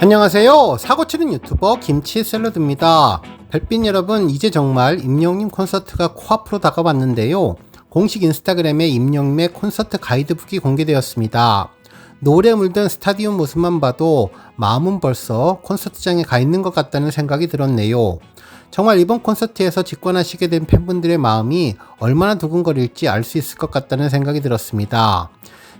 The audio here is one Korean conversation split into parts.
안녕하세요. 사고치는 유튜버 김치샐러드입니다. 별빛 여러분, 이제 정말 임영님 콘서트가 코앞으로 다가왔는데요. 공식 인스타그램에 임영님의 콘서트 가이드북이 공개되었습니다. 노래 물든 스타디움 모습만 봐도 마음은 벌써 콘서트장에 가 있는 것 같다는 생각이 들었네요. 정말 이번 콘서트에서 직관하시게 된 팬분들의 마음이 얼마나 두근거릴지 알 수 있을 것 같다는 생각이 들었습니다.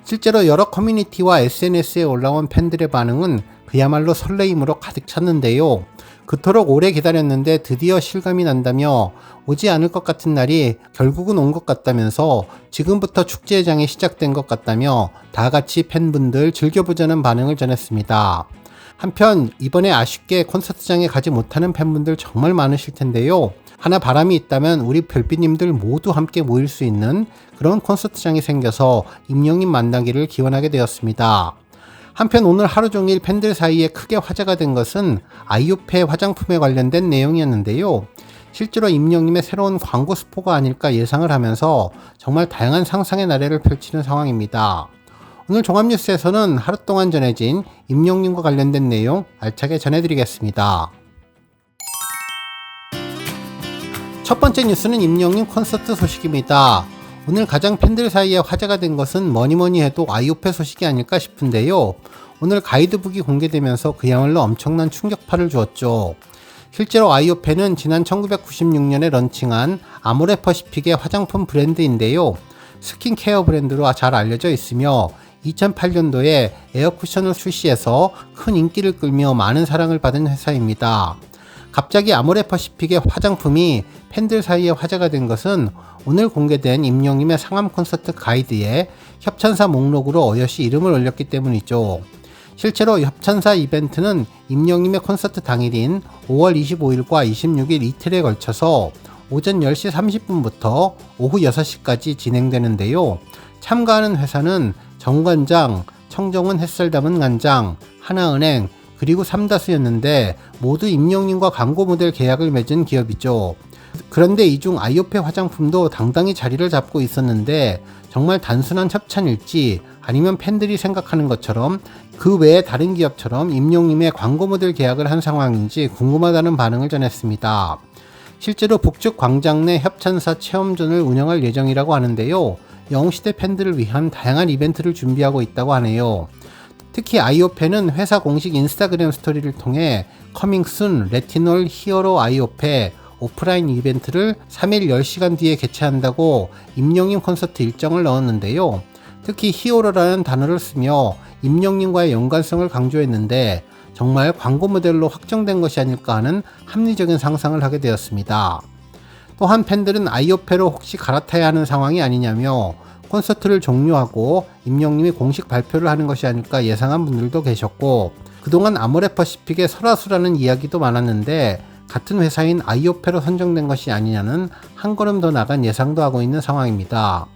실제로 여러 커뮤니티와 SNS에 올라온 팬들의 반응은 그야말로 설레임으로 가득 찼는데요. 그토록 오래 기다렸는데 드디어 실감이 난다며 오지 않을 것 같은 날이 결국은 온 것 같다면서 지금부터 축제장이 시작된 것 같다며 다 같이 팬분들 즐겨보자는 반응을 전했습니다. 한편 이번에 아쉽게 콘서트장에 가지 못하는 팬분들 정말 많으실 텐데요. 하나 바람이 있다면 우리 별빛님들 모두 함께 모일 수 있는 그런 콘서트장이 생겨서 임영님 만나기를 기원하게 되었습니다. 한편 오늘 하루 종일 팬들 사이에 크게 화제가 된 것은 아이오페 화장품에 관련된 내용이었는데요. 실제로 임영님의 새로운 광고 스포가 아닐까 예상을 하면서 정말 다양한 상상의 나래를 펼치는 상황입니다. 오늘 종합뉴스에서는 하루 동안 전해진 임영님과 관련된 내용 알차게 전해드리겠습니다. 첫 번째 뉴스는 임영님 콘서트 소식입니다. 오늘 가장 팬들 사이에 화제가 된 것은 뭐니뭐니 해도 아이오페 소식이 아닐까 싶은데요. 오늘 가이드북이 공개되면서 그야말로 엄청난 충격파를 주었죠. 실제로 아이오페는 지난 1996년에 런칭한 아모레퍼시픽의 화장품 브랜드인데요. 스킨케어 브랜드로 잘 알려져 있으며 2008년도에 에어쿠션을 출시해서 큰 인기를 끌며 많은 사랑을 받은 회사입니다. 갑자기 아모레퍼시픽의 화장품이 팬들 사이에 화제가 된 것은 오늘 공개된 임영님의 상암 콘서트 가이드에 협찬사 목록으로 어여시 이름을 올렸기 때문이죠. 실제로 협찬사 이벤트는 임영님의 콘서트 당일인 5월 25일과 26일 이틀에 걸쳐서 오전 10시 30분부터 오후 6시까지 진행되는데요. 참가하는 회사는 정관장, 청정원 햇살 담은 간장, 하나은행, 그리고 삼다수였는데 모두 임영님과 광고 모델 계약을 맺은 기업이죠. 그런데 이 중 아이오페 화장품도 당당히 자리를 잡고 있었는데 정말 단순한 협찬일지 아니면 팬들이 생각하는 것처럼 그 외에 다른 기업처럼 임영님의 광고 모델 계약을 한 상황인지 궁금하다는 반응을 전했습니다. 실제로 북측 광장 내 협찬사 체험존을 운영할 예정이라고 하는데요. 영웅시대 팬들을 위한 다양한 이벤트를 준비하고 있다고 하네요. 특히 아이오페는 회사 공식 인스타그램 스토리를 통해 커밍순 레티놀 히어로 아이오페 오프라인 이벤트를 3일 10시간 뒤에 개최한다고 임영님 콘서트 일정을 넣었는데요. 특히 히어로라는 단어를 쓰며 임영님과의 연관성을 강조했는데 정말 광고 모델로 확정된 것이 아닐까 하는 합리적인 상상을 하게 되었습니다. 또한 팬들은 아이오페로 혹시 갈아타야 하는 상황이 아니냐며 콘서트를 종료하고 임영님이 공식 발표를 하는 것이 아닐까 예상한 분들도 계셨고 그동안 아모레퍼시픽의 설화수라는 이야기도 많았는데 같은 회사인 아이오페로 선정된 것이 아니냐는 한 걸음 더 나간 예상도 하고 있는 상황입니다.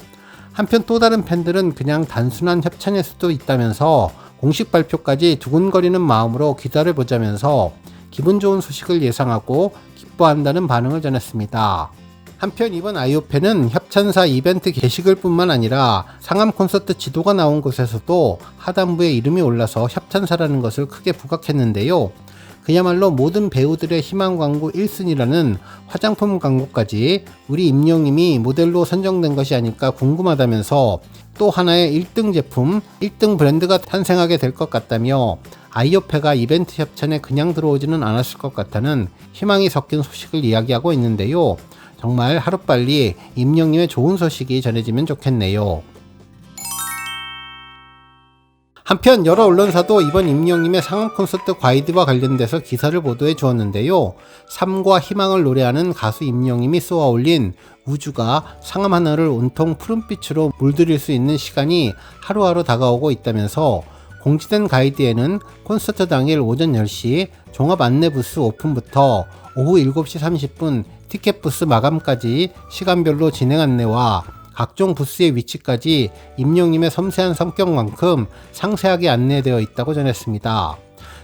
한편 또 다른 팬들은 그냥 단순한 협찬일 수도 있다면서 공식 발표까지 두근거리는 마음으로 기다려보자면서 기분 좋은 소식을 예상하고 기뻐한다는 반응을 전했습니다. 한편 이번 아이오페는 협찬사 이벤트 게시글 뿐만 아니라 상암 콘서트 지도가 나온 곳에서도 하단부에 이름이 올라서 협찬사라는 것을 크게 부각했는데요. 그야말로 모든 배우들의 희망 광고 1순위라는 화장품 광고까지 우리 임영님이 모델로 선정된 것이 아닐까 궁금하다면서 또 하나의 1등 제품, 1등 브랜드가 탄생하게 될 것 같다며 아이오페가 이벤트 협찬에 그냥 들어오지는 않았을 것 같다는 희망이 섞인 소식을 이야기하고 있는데요. 정말 하루빨리 임영님의 좋은 소식이 전해지면 좋겠네요. 한편 여러 언론사도 이번 임영님의 상암 콘서트 가이드와 관련돼서 기사를 보도해 주었는데요. 삶과 희망을 노래하는 가수 임영님이 쏘아 올린 우주가 상암 하늘을 온통 푸른빛으로 물들일 수 있는 시간이 하루하루 다가오고 있다면서 공지된 가이드에는 콘서트 당일 오전 10시 종합 안내 부스 오픈부터 오후 7시 30분 티켓 부스 마감까지 시간별로 진행 안내와 각종 부스의 위치까지 임영님의 섬세한 성격만큼 상세하게 안내되어 있다고 전했습니다.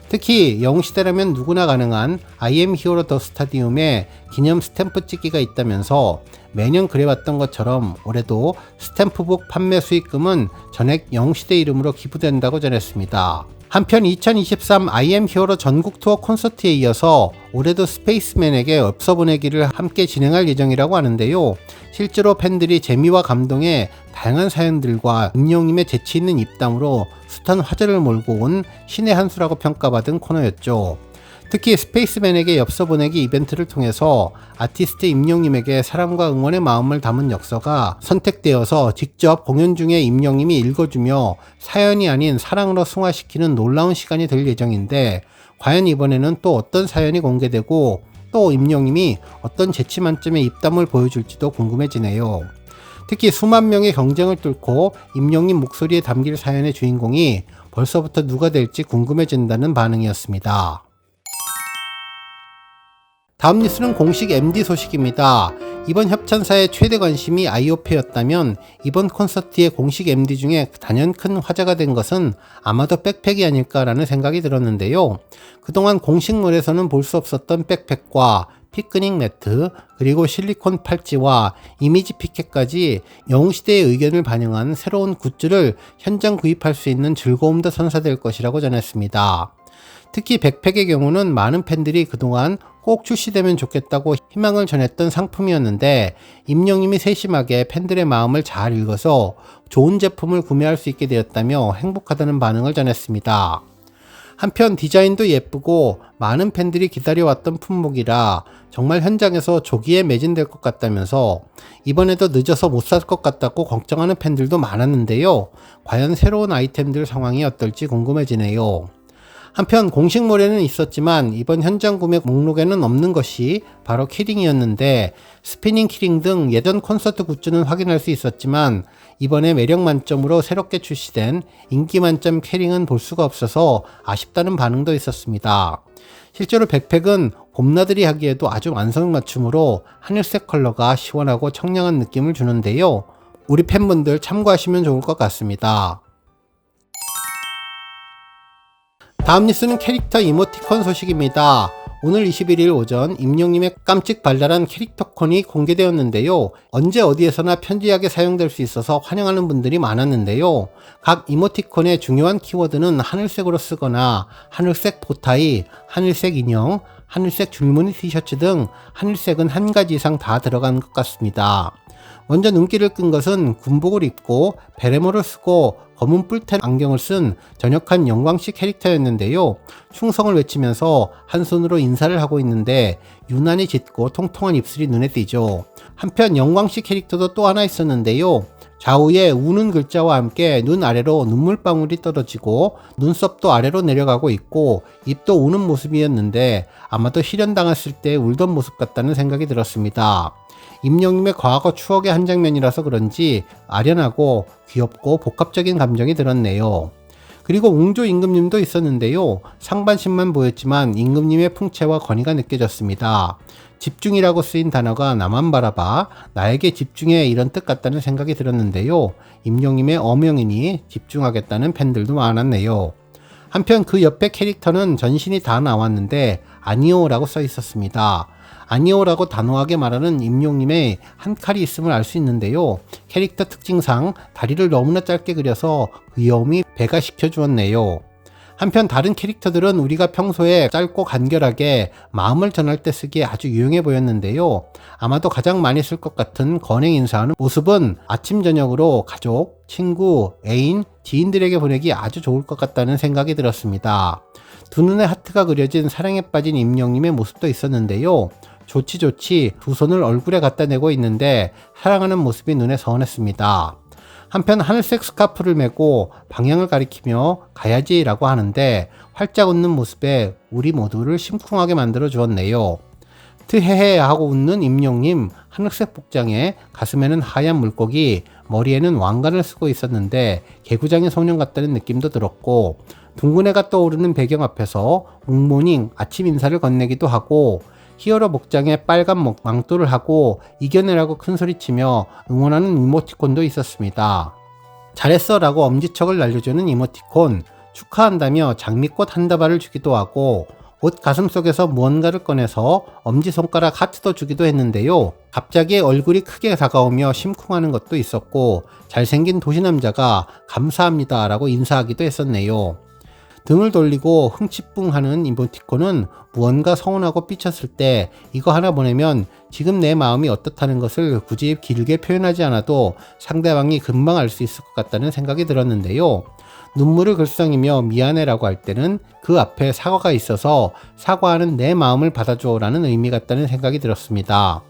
특히 영웅시대라면 누구나 가능한 I am hero 더 스타디움에 기념 스탬프 찍기가 있다면서 매년 그래왔던 것처럼 올해도 스탬프북 판매 수익금은 전액 영웅시대 이름으로 기부된다고 전했습니다. 한편 2023 IM 히어로 전국 투어 콘서트에 이어서 올해도 스페이스맨에게 엽서 보내기를 함께 진행할 예정이라고 하는데요. 실제로 팬들이 재미와 감동의 다양한 사연들과 임영님의 재치있는 입담으로 숱한 화제를 몰고 온 신의 한 수라고 평가받은 코너였죠. 특히 스페이스맨에게 엽서 보내기 이벤트를 통해서 아티스트 임영님에게 사랑과 응원의 마음을 담은 엽서가 선택되어서 직접 공연 중에 임영님이 읽어주며 사연이 아닌 사랑으로 승화시키는 놀라운 시간이 될 예정인데, 과연 이번에는 또 어떤 사연이 공개되고 또 임영님이 어떤 재치 만점의 입담을 보여줄지도 궁금해지네요. 특히 수만 명의 경쟁을 뚫고 임영님 목소리에 담길 사연의 주인공이 벌써부터 누가 될지 궁금해진다는 반응이었습니다. 다음 뉴스는 공식 MD 소식입니다. 이번 협찬사의 최대 관심이 아이오페였다면 이번 콘서트의 공식 MD 중에 단연 큰 화제가 된 것은 아마도 백팩이 아닐까라는 생각이 들었는데요. 그동안 공식물에서는 볼 수 없었던 백팩과 피크닉 매트, 그리고 실리콘 팔찌와 이미지 피켓까지 영웅시대의 의견을 반영한 새로운 굿즈를 현장 구입할 수 있는 즐거움도 선사될 것이라고 전했습니다. 특히 백팩의 경우는 많은 팬들이 그동안 꼭 출시되면 좋겠다고 희망을 전했던 상품이었는데, 임영님이 세심하게 팬들의 마음을 잘 읽어서 좋은 제품을 구매할 수 있게 되었다며 행복하다는 반응을 전했습니다. 한편 디자인도 예쁘고 많은 팬들이 기다려왔던 품목이라 정말 현장에서 조기에 매진될 것 같다면서 이번에도 늦어서 못 살 것 같다고 걱정하는 팬들도 많았는데요. 과연 새로운 아이템들 상황이 어떨지 궁금해지네요. 한편 공식몰에는 있었지만 이번 현장 구매 목록에는 없는 것이 바로 키링이었는데, 스피닝 키링 등 예전 콘서트 굿즈는 확인할 수 있었지만 이번에 매력 만점으로 새롭게 출시된 인기 만점 키링은 볼 수가 없어서 아쉽다는 반응도 있었습니다. 실제로 백팩은 봄나들이 하기에도 아주 완성맞춤으로 하늘색 컬러가 시원하고 청량한 느낌을 주는데요. 우리 팬분들 참고하시면 좋을 것 같습니다. 다음 뉴스는 캐릭터 이모티콘 소식입니다. 오늘 21일 오전 임영님의 깜찍 발랄한 캐릭터콘이 공개되었는데요. 언제 어디에서나 편리하게 사용될 수 있어서 환영하는 분들이 많았는데요. 각 이모티콘의 중요한 키워드는 하늘색으로 쓰거나 하늘색 보타이, 하늘색 인형, 하늘색 줄무늬 티셔츠 등 하늘색은 한 가지 이상 다 들어간 것 같습니다. 먼저 눈길을 끈 것은 군복을 입고 베레모를 쓰고 검은 뿔테 안경을 쓴 전역한 영광씨 캐릭터였는데요. 충성을 외치면서 한 손으로 인사를 하고 있는데 유난히 짙고 통통한 입술이 눈에 띄죠. 한편 영광씨 캐릭터도 또 하나 있었는데요. 좌우에 우는 글자와 함께 눈 아래로 눈물방울이 떨어지고 눈썹도 아래로 내려가고 있고 입도 우는 모습이었는데 아마도 실현당했을 때 울던 모습 같다는 생각이 들었습니다. 임영님의 과거 추억의 한 장면이라서 그런지 아련하고 귀엽고 복합적인 감정이 들었네요. 그리고 웅조 임금님도 있었는데요. 상반신만 보였지만 임금님의 풍채와 권위가 느껴졌습니다. 집중이라고 쓰인 단어가 나만 바라봐, 나에게 집중해, 이런 뜻 같다는 생각이 들었는데요. 임영님의 어명이니 집중하겠다는 팬들도 많았네요. 한편 그 옆에 캐릭터는 전신이 다 나왔는데 아니오라고 써 있었습니다. 아니오라고 단호하게 말하는 임영님의 한 칼이 있음을 알 수 있는데요. 캐릭터 특징상 다리를 너무나 짧게 그려서 귀여움이 배가시켜 주었네요. 한편 다른 캐릭터들은 우리가 평소에 짧고 간결하게 마음을 전할 때 쓰기에 아주 유용해 보였는데요. 아마도 가장 많이 쓸 것 같은 건행 인사하는 모습은 아침 저녁으로 가족, 친구, 애인, 지인들에게 보내기 아주 좋을 것 같다는 생각이 들었습니다. 두 눈에 하트가 그려진 사랑에 빠진 임영님의 모습도 있었는데요. 좋지 두 손을 얼굴에 갖다 대고 있는데 사랑하는 모습이 눈에 선했습니다. 한편 하늘색 스카프를 메고 방향을 가리키며 가야지 라고 하는데 활짝 웃는 모습에 우리 모두를 심쿵하게 만들어 주었네요. 트헤헤 하고 웃는 임영님, 하늘색 복장에 가슴에는 하얀 물고기, 머리에는 왕관을 쓰고 있었는데 개구장의 소년 같다는 느낌도 들었고, 둥근 해가 떠오르는 배경 앞에서 굿모닝 아침 인사를 건네기도 하고, 히어로 복장에 빨간 망토를 하고 이겨내라고 큰소리치며 응원하는 이모티콘도 있었습니다. 잘했어 라고 엄지척을 날려주는 이모티콘, 축하한다며 장미꽃 한 다발을 주기도 하고, 옷 가슴 속에서 무언가를 꺼내서 엄지손가락 하트도 주기도 했는데요. 갑자기 얼굴이 크게 다가오며 심쿵하는 것도 있었고, 잘생긴 도시남자가 감사합니다 라고 인사하기도 했었네요. 등을 돌리고 흥칫뿡하는 이모티콘은 무언가 서운하고 삐쳤을 때 이거 하나 보내면 지금 내 마음이 어떻다는 것을 굳이 길게 표현하지 않아도 상대방이 금방 알 수 있을 것 같다는 생각이 들었는데요. 눈물을 글썽이며 미안해라고 할 때는 그 앞에 사과가 있어서 사과하는 내 마음을 받아줘라는 의미 같다는 생각이 들었습니다.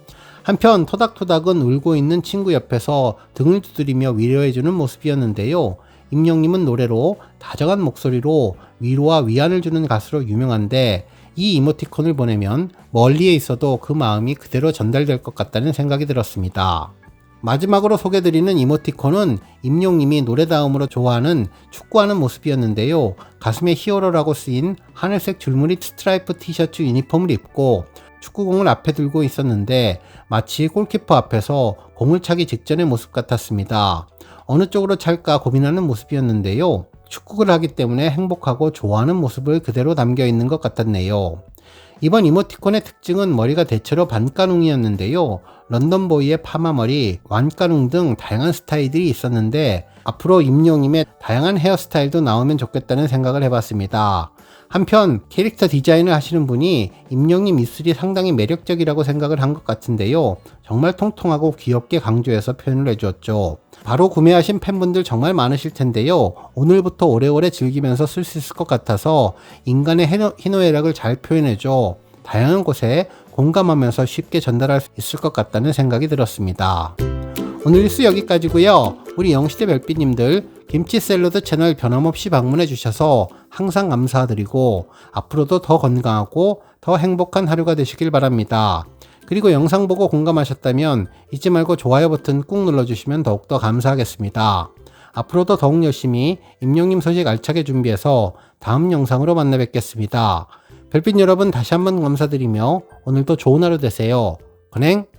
한편 토닥토닥은 울고 있는 친구 옆에서 등을 두드리며 위로해주는 모습이었는데요. 임영님은 노래로 다정한 목소리로 위로와 위안을 주는 가수로 유명한데 이 이모티콘을 보내면 멀리에 있어도 그 마음이 그대로 전달될 것 같다는 생각이 들었습니다. 마지막으로 소개드리는 이모티콘은 임용님이 노래 다음으로 좋아하는 축구하는 모습이었는데요. 가슴에 히어로라고 쓰인 하늘색 줄무늬 스트라이프 티셔츠 유니폼을 입고 축구공을 앞에 들고 있었는데 마치 골키퍼 앞에서 공을 차기 직전의 모습 같았습니다. 어느 쪽으로 찰까 고민하는 모습이었는데요. 축구를 하기 때문에 행복하고 좋아하는 모습을 그대로 담겨 있는 것 같았네요. 이번 이모티콘의 특징은 머리가 대체로 반가뉩이었는데요. 런던보이의 파마머리, 완가뉩 등 다양한 스타일들이 있었는데 앞으로 임용님의 다양한 헤어스타일도 나오면 좋겠다는 생각을 해봤습니다. 한편 캐릭터 디자인을 하시는 분이 임영님 입술이 상당히 매력적이라고 생각을 한 것 같은데요. 정말 통통하고 귀엽게 강조해서 표현을 해주었죠. 바로 구매하신 팬분들 정말 많으실 텐데요. 오늘부터 오래오래 즐기면서 쓸 수 있을 것 같아서 인간의 희노애락을 잘 표현해줘 다양한 곳에 공감하면서 쉽게 전달할 수 있을 것 같다는 생각이 들었습니다. 오늘 뉴스 여기까지고요. 우리 영시대 별빛님들 김치 샐러드 채널 변함없이 방문해 주셔서 항상 감사드리고 앞으로도 더 건강하고 더 행복한 하루가 되시길 바랍니다. 그리고 영상 보고 공감하셨다면 잊지 말고 좋아요 버튼 꾹 눌러주시면 더욱더 감사하겠습니다. 앞으로도 더욱 열심히 임영님 소식 알차게 준비해서 다음 영상으로 만나 뵙겠습니다. 별빛 여러분 다시 한번 감사드리며 오늘도 좋은 하루 되세요. 건행!